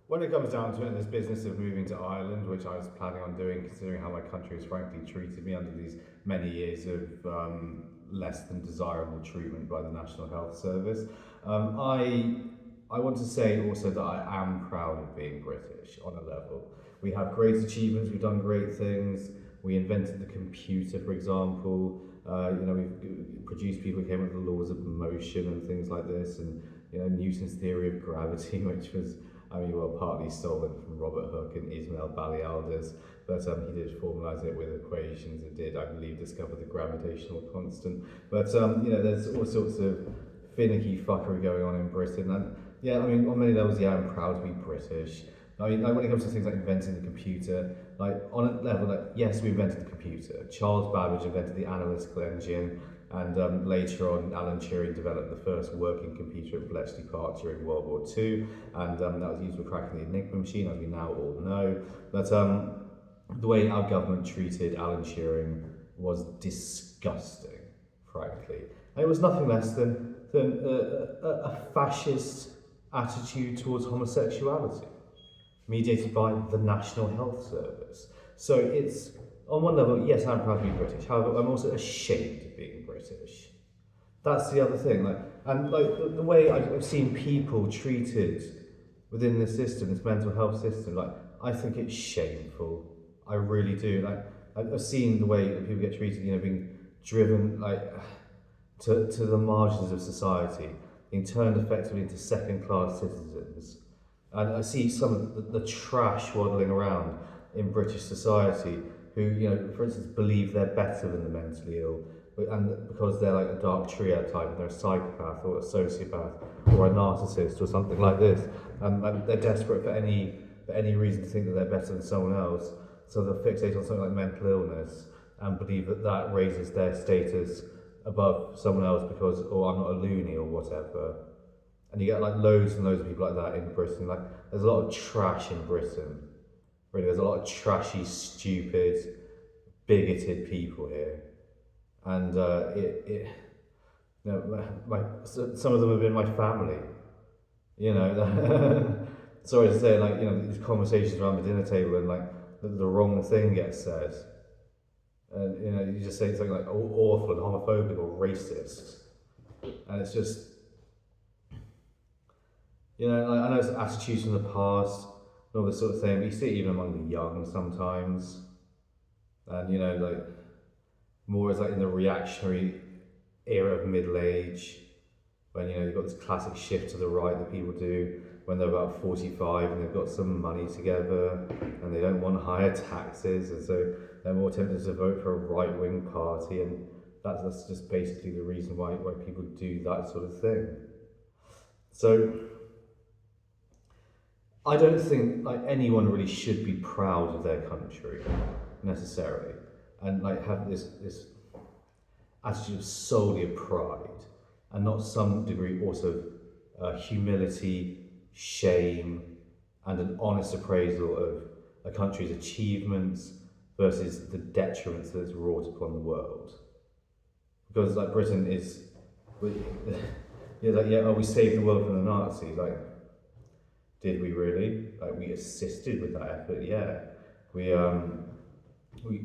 When it comes down to it, this business of moving to Ireland, which I was planning on doing, considering how my country has frankly treated me under these many years of less than desirable treatment by the National Health Service, um, I I want to say also that I am proud of being British on a level. We have great achievements. We've done great things. We invented the computer, for example. We've produced people who came up with the laws of motion and things like this, and Newton's theory of gravity, which was partly stolen from Robert Hooke and Ismail Balialdus, but he did formalize it with equations and did, I believe, discover the gravitational constant. But there's all sorts of finicky fuckery going on in Britain, and on many levels, I'm proud to be British. When it comes to things like inventing the computer, on a level, yes, we invented the computer. Charles Babbage invented the analytical engine, and later on, Alan Turing developed the first working computer at Bletchley Park during World War II, and that was used for cracking the Enigma machine, as we now all know. But the way our government treated Alan Turing was disgusting, frankly. And it was nothing less than a fascist attitude towards homosexuality, mediated by the National Health Service. So it's, on one level, yes, I'm proud to be British. However, I'm also ashamed of being British. That's the other thing. The way I've seen people treated within this system, this mental health system, I think it's shameful. I really do. I've seen the way that people get treated, being driven to the margins of society, being turned effectively into second-class citizens. And I see some of the trash waddling around in British society who, for instance, believe they're better than the mentally ill, and because they're like a dark trio type, they're a psychopath or a sociopath or a narcissist or something like this, and they're desperate for any reason to think that they're better than someone else. So they'll fixate on something like mental illness and believe that that raises their status above someone else because, I'm not a loony or whatever. And you get loads and loads of people like that in Britain. There's a lot of trash in Britain. Really, there's a lot of trashy, stupid, bigoted people here. And some of them have been my family. Sorry to say, these conversations around the dinner table and the wrong thing gets said. And you just say something like awful and homophobic or racist. And it's just, I know it's attitudes from the past and all this sort of thing, but you see it even among the young sometimes. And, more as in the reactionary era of middle age, when, you've got this classic shift to the right that people do when they're about 45 and they've got some money together and they don't want higher taxes, and so they're more tempted to vote for a right-wing party, and that's just basically the reason why people do that sort of thing. So I don't think anyone really should be proud of their country necessarily, and have this attitude solely of pride, and not some degree also of humility, shame, and an honest appraisal of a country's achievements versus the detriments that it's wrought upon the world. Because Britain is, we saved the world from the Nazis. Did we really? We assisted with that effort, yeah. We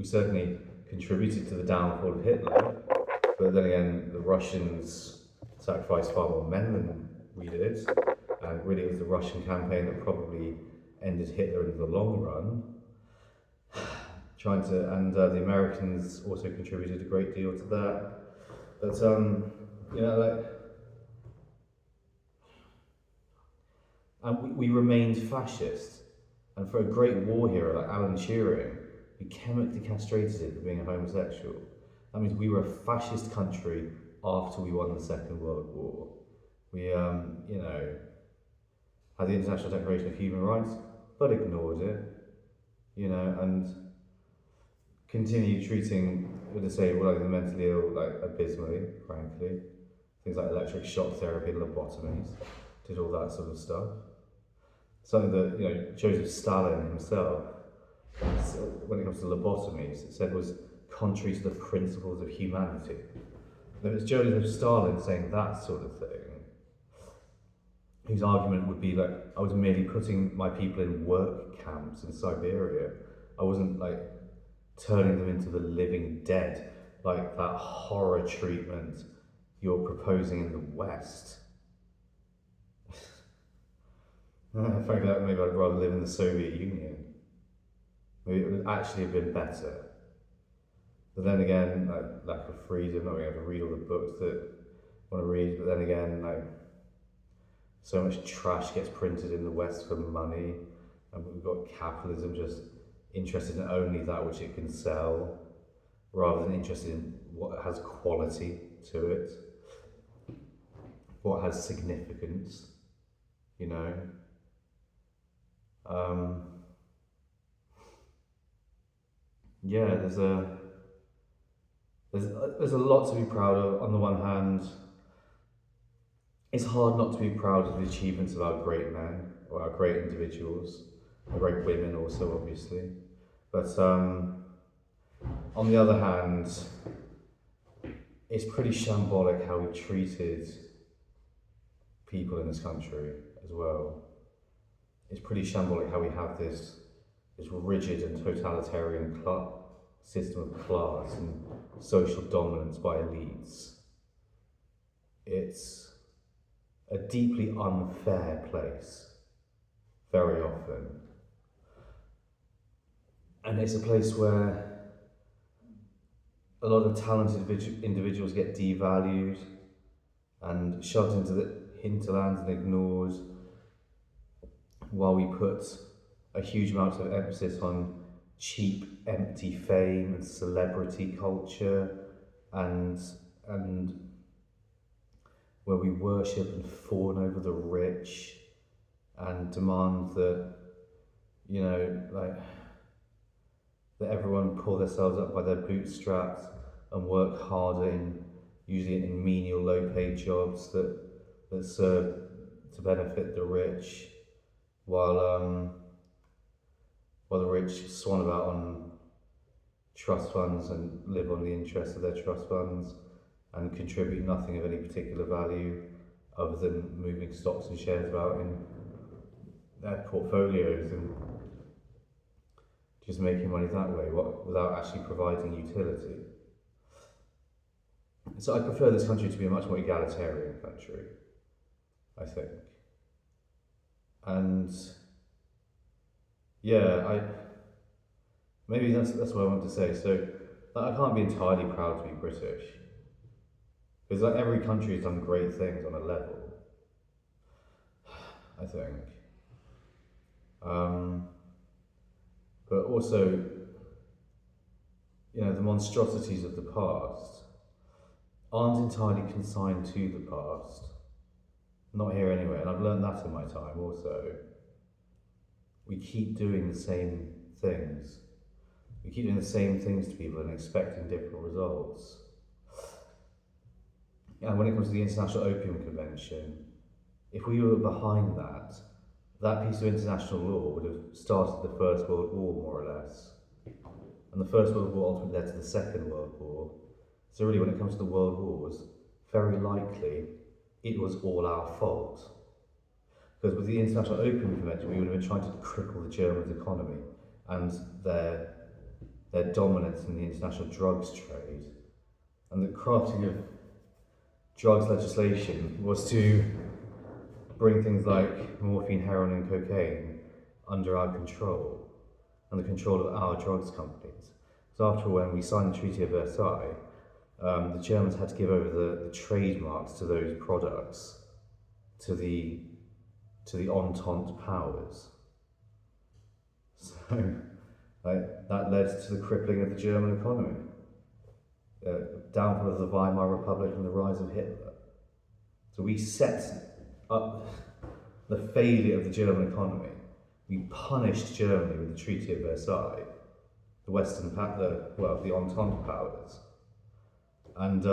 certainly contributed to the downfall of Hitler, but then again, the Russians sacrificed far more men than we did, and really it was the Russian campaign that probably ended Hitler in the long run. The Americans also contributed a great deal to that. But and we remained fascist. And for a great war hero like Alan Turing, we chemically castrated him for being a homosexual. That means we were a fascist country after we won the Second World War. We, had the International Declaration of Human Rights, but ignored it, and continued treating the disabled, the mentally ill, abysmally, frankly. Things like electric shock therapy, lobotomies, did all that sort of stuff. Something that, Joseph Stalin himself, when it comes to lobotomies, said was contrary to the principles of humanity. And it's Joseph Stalin saying that sort of thing. whose argument would be that I was merely putting my people in work camps in Siberia. I wasn't like turning them into the living dead, like that horror treatment you're proposing in the West. Frankly, maybe I'd rather live in the Soviet Union. Maybe it would actually have been better. But then again, like, lack of freedom, not being able to read all the books that I want to read, but then again, like, so much trash gets printed in the West for money, and we've got capitalism just interested in only that which it can sell, rather than interested in what has quality to it, what has significance, you know. Yeah, there's a lot to be proud of. On the one hand, it's hard not to be proud of the achievements of our great men or our great individuals, our great women also, obviously. But on the other hand, it's pretty shambolic how we treated people in this country as well. It's pretty shambolic how we have this rigid and totalitarian system of class and social dominance by elites. It's a deeply unfair place, very often. And it's a place where a lot of talented individuals get devalued and shoved into the hinterlands and ignored, while we put a huge amount of emphasis on cheap, empty fame and celebrity culture, and where we worship and fawn over the rich and demand that, you know, like, that everyone pull themselves up by their bootstraps and work harder usually in menial low-paid jobs that serve to benefit the rich, while the rich swan about on trust funds and live on the interest of their trust funds and contribute nothing of any particular value other than moving stocks and shares about in their portfolios and just making money that way, without actually providing utility. So I prefer this country to be a much more egalitarian country, I think. And yeah, maybe that's what I want to say. So I can't be entirely proud to be British, because like every country has done great things on a level, I think. But also, you know, the monstrosities of the past aren't entirely consigned to the past. Not here anyway, and I've learned that in my time also. We keep doing the same things. We keep doing the same things to people and expecting different results. And when it comes to the International Opium Convention, if we were behind that piece of international law would have started the First World War, more or less. And the First World War ultimately led to the Second World War. So really, when it comes to the world wars, very likely it was all our fault. Because with the International Opium Convention, we would have been trying to cripple the Germans' economy and their dominance in the international drugs trade. And the crafting of drugs legislation was to bring things like morphine, heroin and cocaine under our control and the control of our drugs companies. So after all, when we signed the Treaty of Versailles, the Germans had to give over the trademarks to those products to the Entente powers. So that led to the crippling of the German economy, downfall of the Weimar Republic and the rise of Hitler. So we set up the failure of the German economy. We punished Germany with the Treaty of Versailles, the the Entente powers. And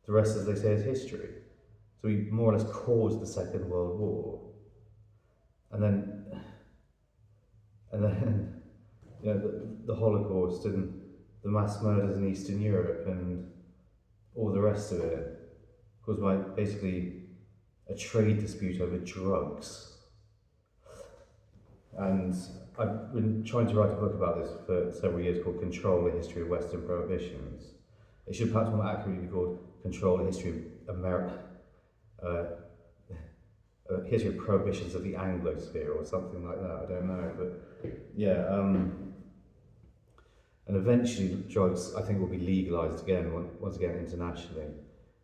the rest, as they say, is history. So we more or less caused the Second World War. And then you know, the Holocaust and the mass murders in Eastern Europe and all the rest of it, caused by basically a trade dispute over drugs. And I've been trying to write a book about this for several years called Control: A History of Western Prohibitions. It should perhaps more accurately be called Control: A History of History of Prohibitions of the Anglosphere, or something like that. I don't know, but yeah. And eventually, drugs, I think, will be legalised again, once again internationally.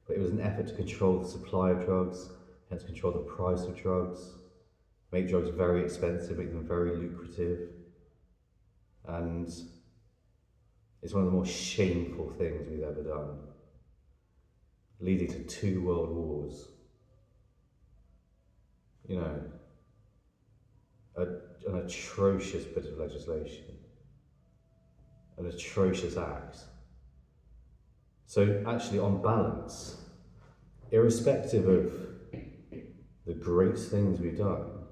But it was an effort to control the supply of drugs, and to control the price of drugs, make drugs very expensive, make them very lucrative. And it's one of the more shameful things we've ever done, leading to 2 world wars. You know, an atrocious bit of legislation, an atrocious act. So actually, on balance, irrespective of the great things we've done,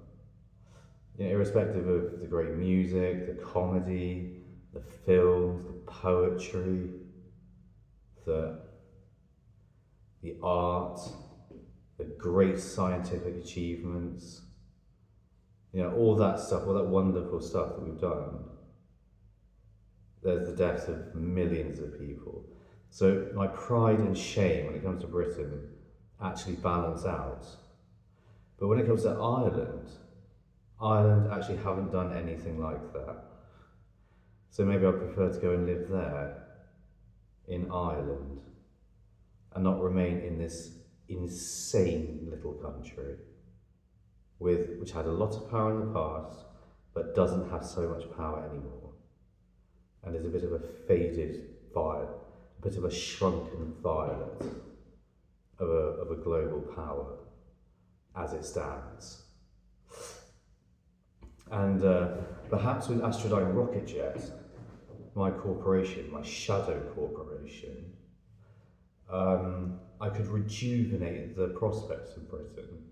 you know, irrespective of the great music, the comedy, the films, the poetry, the art, the great scientific achievements, you know, all that stuff, all that wonderful stuff that we've done, there's the deaths of millions of people. So my pride and shame when it comes to Britain actually balance out. But when it comes to Ireland actually haven't done anything like that. So maybe I prefer to go and live there, in Ireland, and not remain in this insane little country which had a lot of power in the past, but doesn't have so much power anymore, and is a bit of a faded violet, a bit of a shrunken violet of a global power as it stands. And perhaps with Astrodyne Rocketjet, my corporation, my shadow corporation, I could rejuvenate the prospects of Britain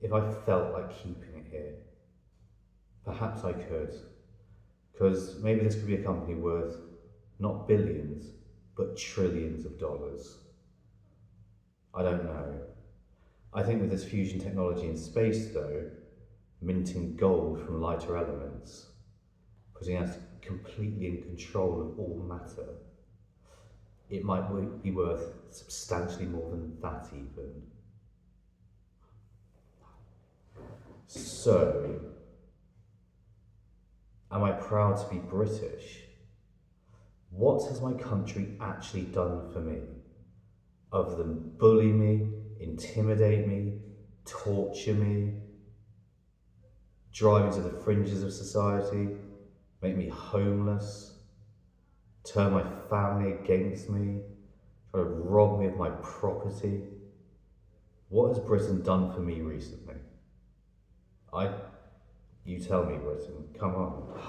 if I felt like keeping it here. Perhaps I could, because maybe this could be a company worth not billions, but trillions of dollars. I don't know. I think with this fusion technology in space, though, minting gold from lighter elements, putting us completely in control of all matter, it might be worth substantially more than that even. So, am I proud to be British? What has my country actually done for me? Other than bully me, intimidate me, torture me, drive me to the fringes of society, make me homeless, turn my family against me, try to rob me of my property. What has Britain done for me recently? You tell me, Britain, come on.